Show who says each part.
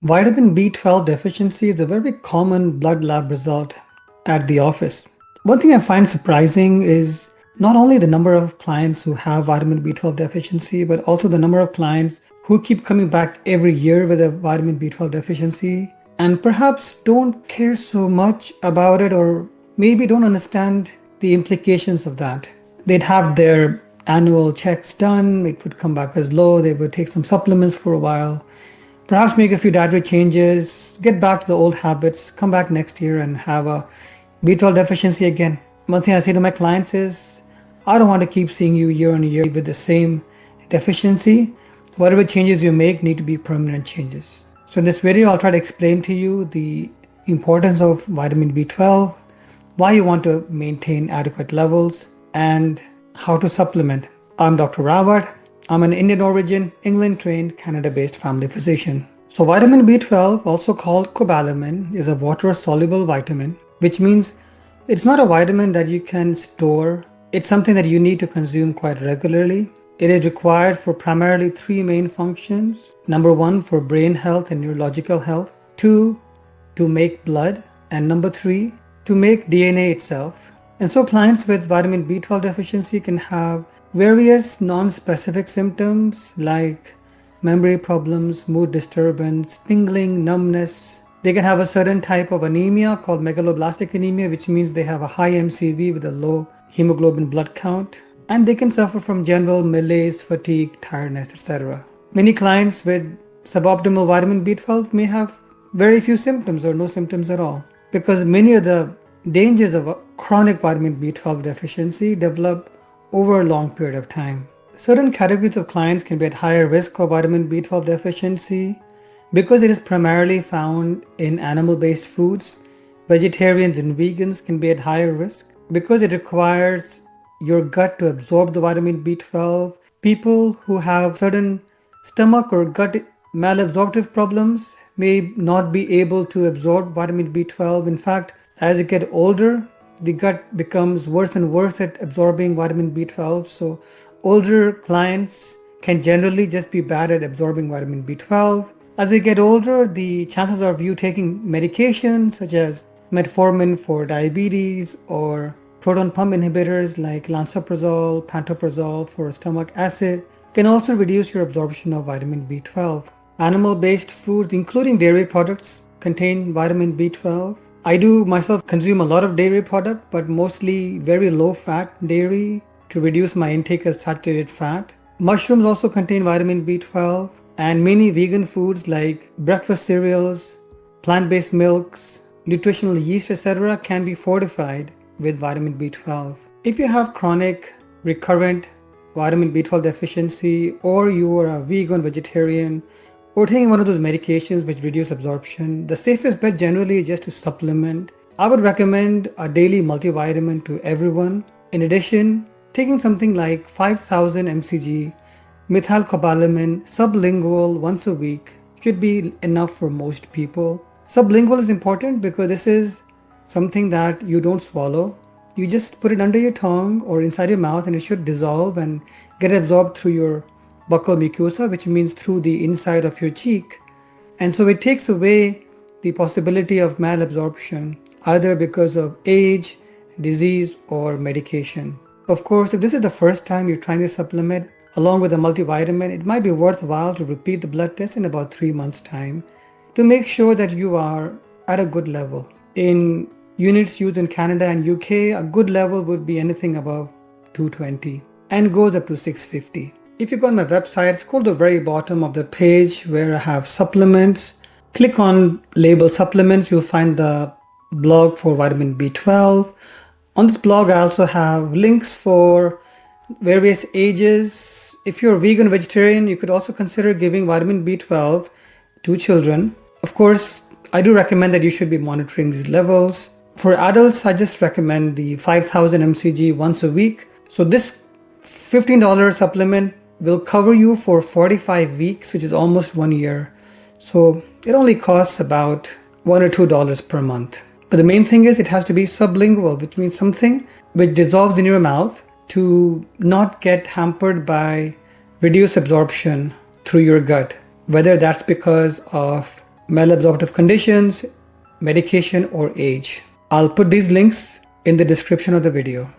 Speaker 1: Vitamin B12 deficiency is a very common blood lab result at the office. One thing I find surprising is not only the number of clients who have vitamin B12 deficiency, but also the number of clients who keep coming back every year with a vitamin B12 deficiency and perhaps don't care so much about it or maybe don't understand the implications of that. They'd have their annual checks done, it would come back as low, they would take some supplements for a while, perhaps make a few dietary changes, get back to the old habits, come back next year and have a B12 deficiency again. One thing I say to my clients is, I don't want to keep seeing you year on year with the same deficiency. Whatever changes you make need to be permanent changes. So in this video, I'll try to explain to you the importance of vitamin B12, why you want to maintain adequate levels, and how to supplement. I'm Dr. Rawat. I'm an Indian origin, England-trained, Canada-based family physician. So vitamin B12, also called cobalamin, is a water-soluble vitamin, which means it's not a vitamin that you can store. It's something that you need to consume quite regularly. It is required for primarily three main functions. Number one, for brain health and neurological health. Two, to make blood. And number three, to make DNA itself. And so clients with vitamin B12 deficiency can have various non-specific symptoms like memory problems, mood disturbance, tingling, numbness. They can have a certain type of anemia called megaloblastic anemia, which means they have a high MCV with a low hemoglobin blood count. And they can suffer from general malaise, fatigue, tiredness, etc. Many clients with suboptimal vitamin B12 may have very few symptoms or no symptoms at all, because many of the dangers of a chronic vitamin B12 deficiency develop over a long period of time. Certain categories of clients can be at higher risk of vitamin B12 deficiency because it is primarily found in animal-based foods. Vegetarians and vegans can be at higher risk because it requires your gut to absorb the vitamin B12. People who have certain stomach or gut malabsorptive problems may not be able to absorb vitamin B12. In fact, as you get older, the gut becomes worse and worse at absorbing vitamin B12. So older clients can generally just be bad at absorbing vitamin B12. As we get older, the chances of you taking medications such as metformin for diabetes or proton pump inhibitors like lansoprazole, pantoprazole for stomach acid can also reduce your absorption of vitamin B12. Animal-based foods, including dairy products, contain vitamin B12. I do myself consume a lot of dairy product, but mostly very low-fat dairy to reduce my intake of saturated fat. Mushrooms also contain vitamin B12, and many vegan foods like breakfast cereals, plant-based milks, nutritional yeast, etc. can be fortified with vitamin B12. If you have chronic, recurrent vitamin B12 deficiency, or you are a vegan, vegetarian, or taking one of those medications which reduce absorption, the safest bet generally is just to supplement. I would recommend a daily multivitamin to everyone. In addition, taking something like 5,000 mcg methylcobalamin sublingual once a week should be enough for most people. Sublingual is important because this is something that you don't swallow. You just put it under your tongue or inside your mouth and it should dissolve and get absorbed through your buccal mucosa, which means through the inside of your cheek. And so it takes away the possibility of malabsorption, either because of age, disease, or medication. Of course, if this is the first time you're trying to supplement along with a multivitamin, it might be worthwhile to repeat the blood test in about 3 months' time to make sure that you are at a good level. In units used in Canada and UK, a good level would be anything above 220 and goes up to 650. If you go on my website, scroll to the very bottom of the page where I have supplements. Click on label supplements, you'll find the blog for vitamin B12. On this blog, I also have links for various ages. If you're vegan, vegetarian, you could also consider giving vitamin B12 to children. Of course, I do recommend that you should be monitoring these levels. For adults, I just recommend the 5,000 mcg once a week. So this $15 supplement will cover you for 45 weeks, which is almost 1 year. So it only costs about $1 or $2 per month. But the main thing is it has to be sublingual, which means something which dissolves in your mouth to not get hampered by reduced absorption through your gut, whether that's because of malabsorptive conditions, medication, or age. I'll put these links in the description of the video.